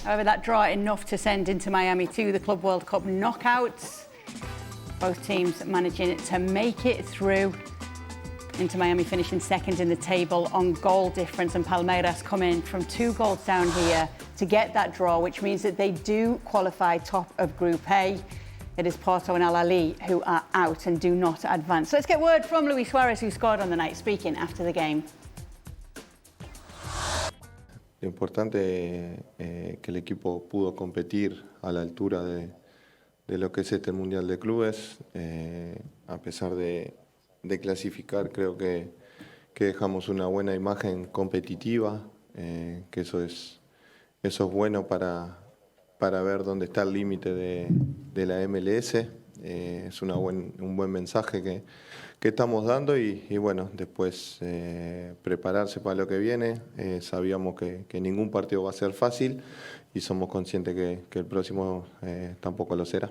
However, that draw enough to send Inter Miami to the Club World Cup knockouts. Both teams managing to make it through. Inter Miami finishing second in the table on goal difference, and Palmeiras coming from 2 goals down here to get that draw, which means that they do qualify top of Group A. It is Porto and Al Ahly who are out and do not advance. So let's get word from Luis Suarez, who scored on the night, speaking after the game. Lo importante es que el equipo pudo competir a la altura de lo que es este Mundial de Clubes. A pesar de clasificar, creo que dejamos una buena imagen competitiva, que eso es bueno para ver dónde está el límite de la MLS. Es un buen mensaje que estamos dando y bueno, después prepararse para lo que viene. Sabíamos que ningún partido va a ser fácil y somos conscientes que el próximo tampoco lo será.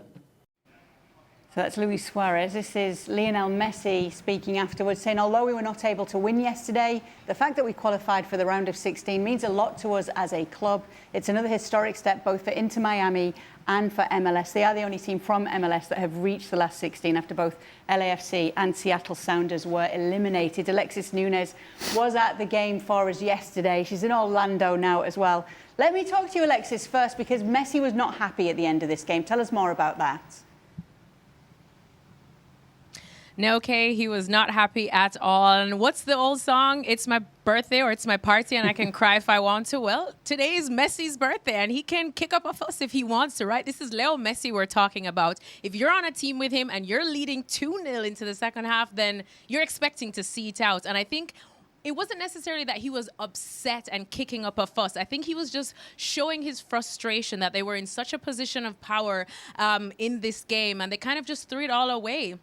So that's Luis Suarez. This is Lionel Messi speaking afterwards, saying although we were not able to win yesterday, the fact that we qualified for the round of 16 means a lot to us as a club. It's another historic step both for Inter Miami and for MLS. They are the only team from MLS that have reached the last 16 after both LAFC and Seattle Sounders were eliminated. Alexis Nunes was at the game for us yesterday. She's in Orlando now as well. Let me talk to you, Alexis, first, because Messi was not happy at the end of this game. Tell us more about that. No, Kay, he was not happy at all. And what's the old song? It's my birthday or it's my party and I can cry if I want to. Well, today is Messi's birthday and he can kick up a fuss if he wants to, right? This is Leo Messi we're talking about. If you're on a team with him and you're leading 2-0 into the second half, then you're expecting to see it out. And I think it wasn't necessarily that he was upset and kicking up a fuss. I think he was just showing his frustration that they were in such a position of power in this game and they kind of just threw it all away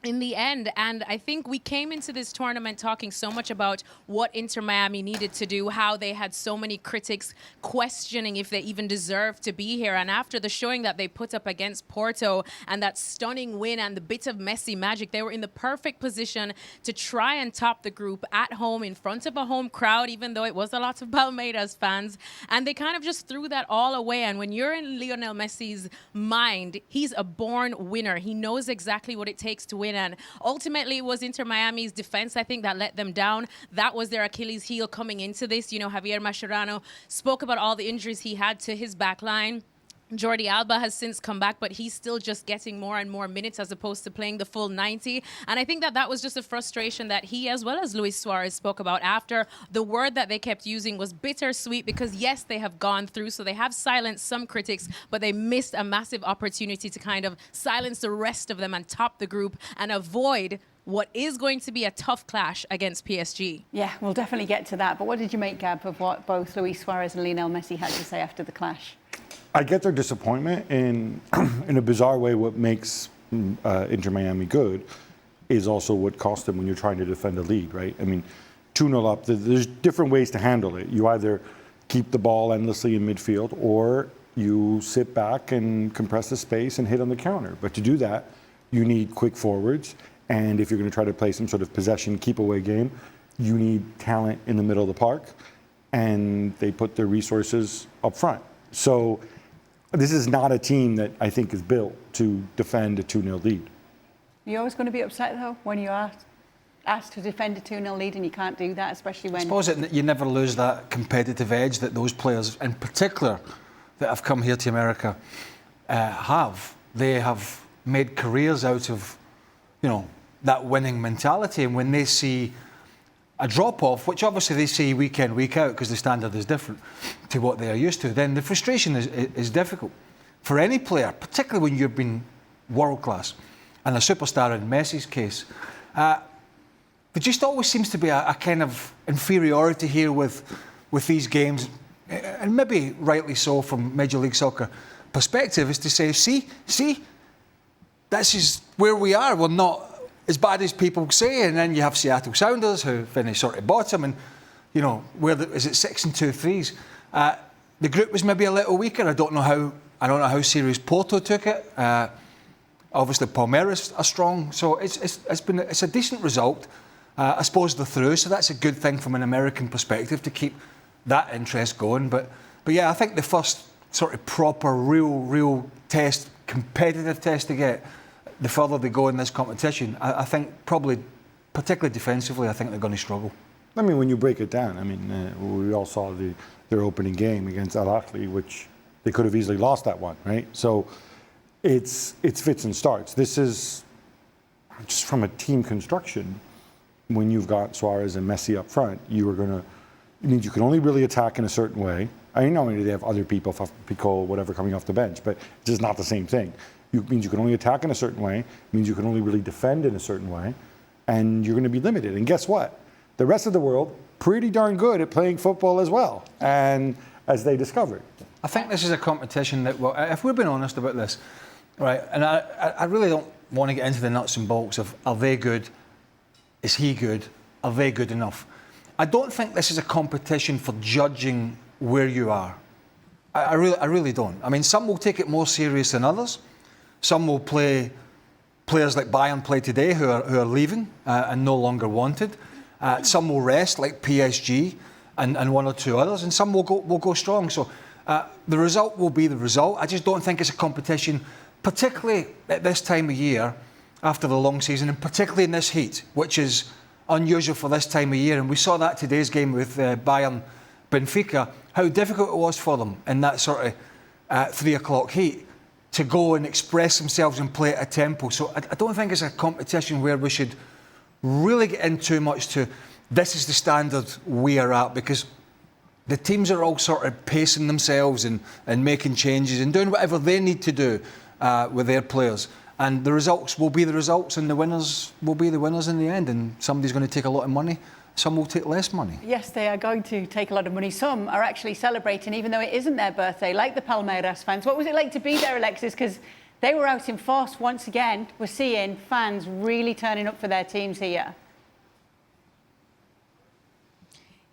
in the end. And I think we came into this tournament talking so much about what Inter Miami needed to do, how they had so many critics questioning if they even deserved to be here. And after the showing that they put up against Porto and that stunning win and the bit of Messi magic, they were in the perfect position to try and top the group at home in front of a home crowd, even though it was a lot of Palmeiras fans. And they kind of just threw that all away. And when you're in Lionel Messi's mind, he's a born winner. He knows exactly what it takes to win. And ultimately, it was Inter Miami's defense, I think, that let them down. That was their Achilles heel coming into this. You know, Javier Mascherano spoke about all the injuries he had to his back line. Jordi Alba has since come back, but he's still just getting more and more minutes as opposed to playing the full 90. And I think that was just a frustration that he, as well as Luis Suarez, spoke about after. The word that they kept using was bittersweet because, yes, they have gone through, so they have silenced some critics, but they missed a massive opportunity to kind of silence the rest of them and top the group and avoid what is going to be a tough clash against PSG. Yeah, we'll definitely get to that. But what did you make, Gab, of what both Luis Suarez and Lionel Messi had to say after the clash? I get their disappointment in a bizarre way. What makes Inter Miami good is also what cost them when you're trying to defend a lead, right? I mean, 2-0 up, there's different ways to handle it. You either keep the ball endlessly in midfield or you sit back and compress the space and hit on the counter. But to do that, you need quick forwards. And if you're going to try to play some sort of possession, keep away game, you need talent in the middle of the park. And they put their resources up front. So this is not a team that I think is built to defend a 2-0 lead. You're always going to be upset, though, when you are asked to defend a 2-0 lead and you can't do that, especially when... I suppose you never lose that competitive edge that those players, in particular, that have come here to America, have. They have made careers out of, you know, that winning mentality. And when they see a drop-off, which obviously they see week in, week out, because the standard is different to what they are used to, then the frustration is difficult for any player, particularly when you've been world-class and a superstar in Messi's case. There just always seems to be a kind of inferiority here with these games, and maybe rightly so from Major League Soccer perspective, is to say, see, this is where we are. We're not as bad as people say, and then you have Seattle Sounders who finish sort of bottom, and you know is it 6 and 2 3s? The group was maybe a little weaker. I don't know how serious Porto took it. Obviously, Palmeiras are strong, so it's a decent result. I suppose they're through, so that's a good thing from an American perspective to keep that interest going. But yeah, I think the first sort of proper, real test, competitive test to get, the further they go in this competition. I think probably, particularly defensively, I think they're going to struggle. I mean, when you break it down, I mean, we all saw their opening game against Al Ahly, which they could have easily lost that one, right? So it's fits and starts. This is just from a team construction. When you've got Suarez and Messi up front, it means you can only really attack in a certain way. I mean, not only do they have other people, Pico, whatever, coming off the bench, but it's just not the same thing. It means you can only attack in a certain way. It means you can only really defend in a certain way, and you're going to be limited. And guess what? The rest of the world, pretty darn good at playing football as well, and as they discovered. I think this is a competition that, well, if we're being honest about this, right, and I really don't want to get into the nuts and bolts of, are they good? Is he good? Are they good enough? I don't think this is a competition for judging where you are. I really don't. I mean, some will take it more serious than others. Some will play players like Bayern play today who are leaving and no longer wanted. Some will rest like PSG and one or two others, and some will go strong. So the result will be the result. I just don't think it's a competition, particularly at this time of year after the long season, and particularly in this heat, which is unusual for this time of year. And we saw that today's game with Bayern Benfica, how difficult it was for them in that sort of 3 o'clock heat to go and express themselves and play at a tempo. So I don't think it's a competition where we should really get in too much to this is the standard we are at, because the teams are all sort of pacing themselves and making changes and doing whatever they need to do with their players. And the results will be the results, and the winners will be the winners in the end. And somebody's going to take a lot of money, some will take less money. Yes, they are going to take a lot of money. Some are actually celebrating, even though it isn't their birthday, like the Palmeiras fans. What was it like to be there, Alexis? Because they were out in force once again. We're seeing fans really turning up for their teams here.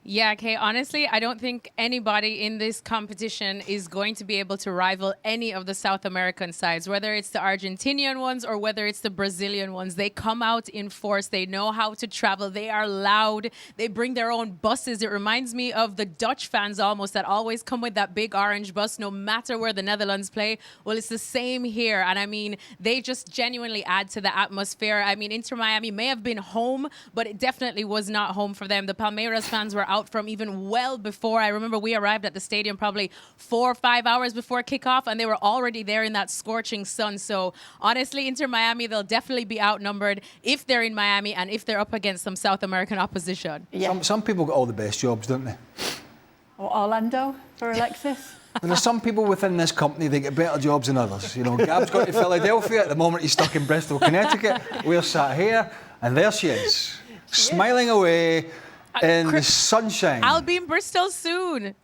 Yeah, okay, honestly, I don't think anybody in this competition is going to be able to rival any of the South American sides, whether it's the Argentinian ones or whether it's the Brazilian ones. They come out in force. They know how to travel. They are loud. They bring their own buses. It reminds me of the Dutch fans almost that always come with that big orange bus no matter where the Netherlands play. Well, it's the same here. And I mean, they just genuinely add to the atmosphere. I mean, Inter Miami may have been home, but it definitely was not home for them. The Palmeiras fans were out from even well before. I remember we arrived at the stadium probably 4 or 5 hours before kickoff, and they were already there in that scorching sun. So honestly, Inter Miami, they'll definitely be outnumbered if they're in Miami and if they're up against some South American opposition. Yeah. Some people got all the best jobs, don't they? Or Orlando for Alexis. And there's some people within this company that get better jobs than others. You know, Gab's got to Philadelphia. At the moment, he's stuck in Bristol, Connecticut. We're sat here, and there she is, smiling away in the sunshine. I'll be in Bristol soon.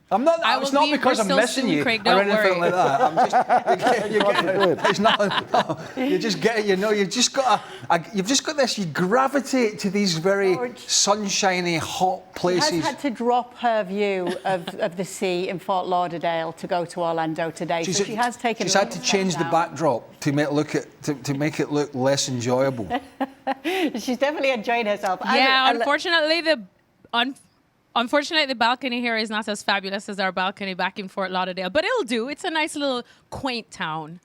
I'm not. I It's will not be in because I'm Bristol missing soon, you Craig, or don't anything worry. like that. I'm just. It's not. No, you just get. You know. You've just got. You've just got this. You gravitate to these very sunshiny, hot places. She has had to drop her view of the sea in Fort Lauderdale to go to Orlando today. So she has taken. She's had to change the backdrop to make it look less enjoyable. She's definitely enjoying herself. Yeah, unfortunately, the balcony here is not as fabulous as our balcony back in Fort Lauderdale, but it'll do. It's a nice little quaint town.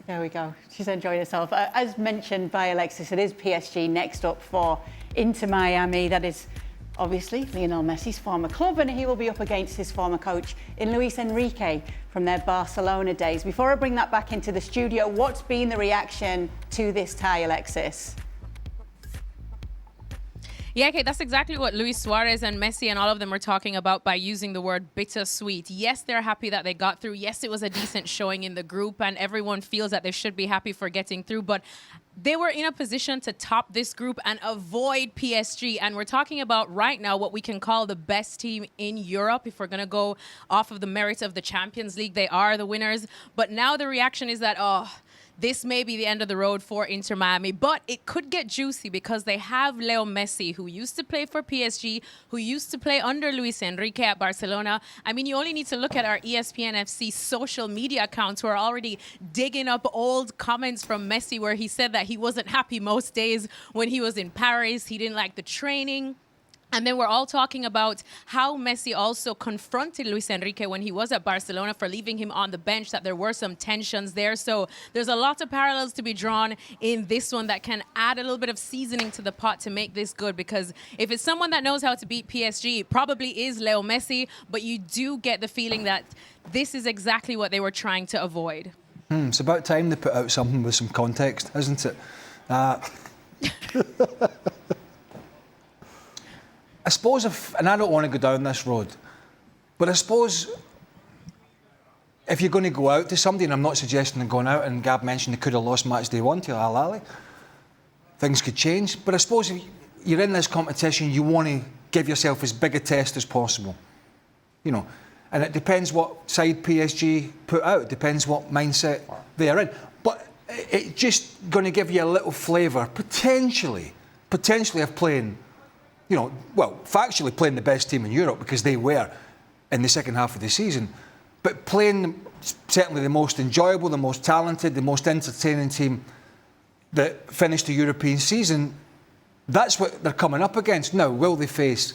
There we go. She's enjoying herself. As mentioned by Alexis, it is PSG next up for Inter Miami. That is obviously Lionel Messi's former club, and he will be up against his former coach in Luis Enrique from their Barcelona days. Before I bring that back into the studio, what's been the reaction to this tie, Alexis? Yeah, okay, that's exactly what Luis Suarez and Messi and all of them are talking about by using the word bittersweet. Yes, they're happy that they got through. Yes, it was a decent showing in the group, and everyone feels that they should be happy for getting through. But they were in a position to top this group and avoid PSG. And we're talking about right now what we can call the best team in Europe. If we're going to go off of the merits of the Champions League, they are the winners. But now the reaction is that, this may be the end of the road for Inter Miami, but it could get juicy because they have Leo Messi, who used to play for PSG, who used to play under Luis Enrique at Barcelona. I mean, you only need to look at our ESPN FC social media accounts who are already digging up old comments from Messi where he said that he wasn't happy most days when he was in Paris. He didn't like the training. And then we're all talking about how Messi also confronted Luis Enrique when he was at Barcelona for leaving him on the bench, that there were some tensions there. So there's a lot of parallels to be drawn in this one that can add a little bit of seasoning to the pot to make this good. Because if it's someone that knows how to beat PSG, it probably is Leo Messi. But you do get the feeling that this is exactly what they were trying to avoid. It's about time they put out something with some context, isn't it? I suppose and I don't want to go down this road, but I suppose if you're going to go out to somebody, and I'm not suggesting they're going out, and Gab mentioned they could have lost match day 1 to Al Ahly, things could change. But I suppose if you're in this competition, you want to give yourself as big a test as possible. You know, and it depends what side PSG put out. It depends what mindset they are in. But it's just going to give you a little flavour, potentially of playing, you know, well, factually playing the best team in Europe, because they were in the second half of the season, but playing certainly the most enjoyable, the most talented, the most entertaining team that finished the European season. That's what they're coming up against. Now, will they face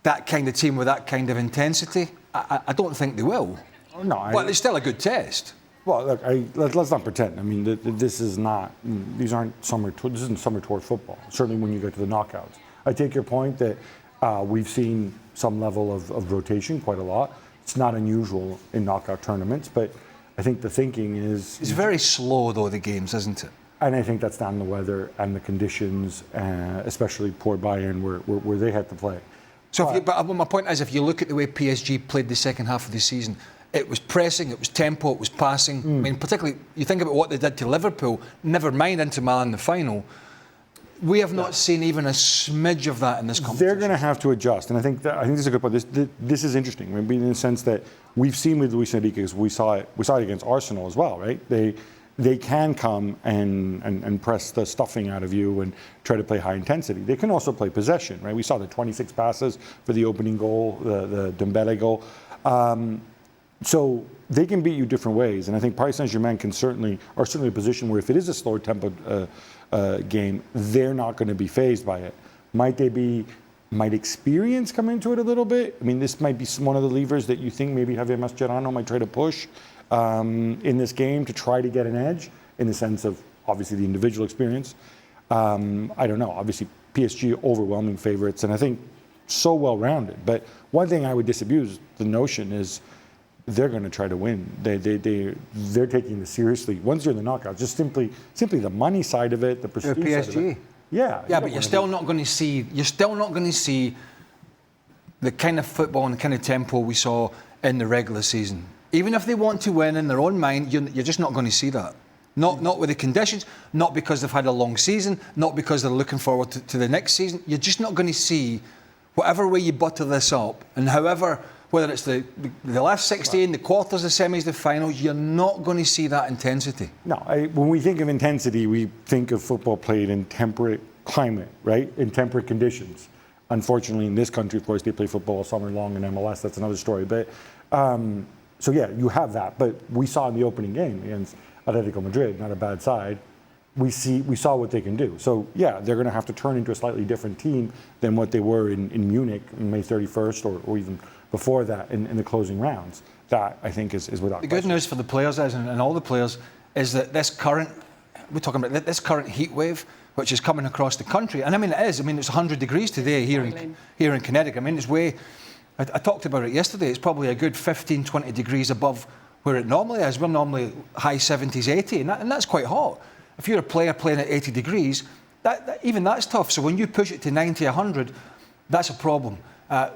that kind of team with that kind of intensity? I don't think they will. Oh, no, but it's still a good test. Well, look, let's not pretend. I mean, this isn't summer tour football. Certainly when you get to the knockouts. I take your point that we've seen some level of rotation quite a lot. It's not unusual in knockout tournaments, but I think the thinking is... It's very slow, though, the games, isn't it? And I think that's down to the weather and the conditions, especially poor Bayern, where they had to play. So, but my point is, if you look at the way PSG played the second half of the season, it was pressing, it was tempo, it was passing. I mean, particularly, you think about what they did to Liverpool, never mind Inter Milan in the final. We have not seen even a smidge of that in this competition. They're going to have to adjust, and I think this is a good point. This is interesting, maybe in the sense that we've seen with Luis Enrique, because we saw it against Arsenal as well, right? They can come and press the stuffing out of you and try to play high intensity. They can also play possession, right? We saw the 26 passes for the opening goal, the Dembele goal. So they can beat you different ways, and I think Paris Saint-Germain are certainly a position where if it is a slower tempo game, they're not going to be fazed by it. Might experience come into it a little bit? I mean, this might be one of the levers that you think maybe Javier Mascherano might try to push in this game to try to get an edge, in the sense of obviously the individual experience. I don't know. Obviously, PSG overwhelming favourites, and I think so well-rounded. But one thing I would disabuse the notion is they're going to try to win. They're taking this seriously. Once you're in the knockouts, just simply the money side of it, the prestige PSG. side of it. Yeah, but you're still not going to see the kind of football and the kind of tempo we saw in the regular season. Even if they want to win in their own mind, you're just not going to see that. Not with the conditions, not because they've had a long season, not because they're looking forward to the next season. You're just not going to see, whatever way you butter this up, and whether it's the last 16, the quarters, the semis, the finals, you're not going to see that intensity. No, when we think of intensity, we think of football played in temperate climate, right? In temperate conditions. Unfortunately, in this country, of course, they play football all summer long in MLS. That's another story. But so yeah, you have that. But we saw in the opening game against Atletico Madrid, not a bad side. We saw what they can do. So yeah, they're going to have to turn into a slightly different team than what they were in Munich on May 31st, or even before that in the closing rounds. That, I think, is without the question. good news for the players is, and all the players, is that this current heat wave, which is coming across the country, and I mean it is. I mean, it's 100 degrees today here in Connecticut. I mean, it's way. I talked about it yesterday. It's probably a good 15, 20 degrees above where it normally is. We're normally high 70s, 80, and that's quite hot. If you're a player playing at 80 degrees, even that's tough. So when you push it to 90, 100, that's a problem.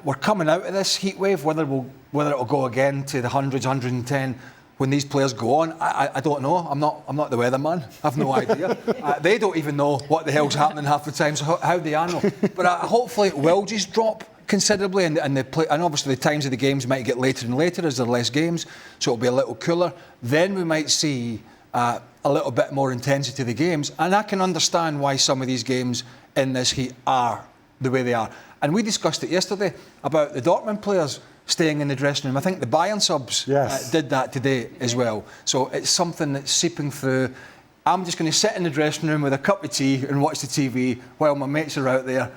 We're coming out of this heat wave. Whether it will go again to the hundreds, 110 when these players go on, I don't know. I'm not the weatherman. I've no idea. They don't even know what the hell's happening half the time. So how do I know? But hopefully it will just drop considerably, and obviously the times of the games might get later and later as there are less games, so it'll be a little cooler. Then we might see a little bit more intensity to the games, and I can understand why some of these games in this heat are the way they are. And we discussed it yesterday about the Dortmund players staying in the dressing room. I think the Bayern subs did that today as well. So it's something that's seeping through. I'm just going to sit in the dressing room with a cup of tea and watch the TV while my mates are out there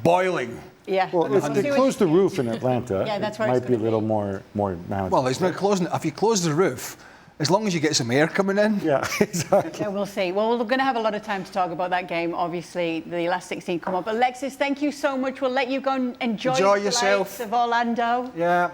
boiling Yeah. Well, if they close the roof in Atlanta, Yeah, that's it where it's might be a gonna little be. more manageable. Well, it's not closing it. If you close the roof, as long as you get some air coming in. Yeah, exactly. Yeah, we'll see. Well, we're going to have a lot of time to talk about that game. Obviously, the last 16 come up. Alexis, thank you so much. We'll let you go and enjoy the yourself. lights of Orlando. Yeah.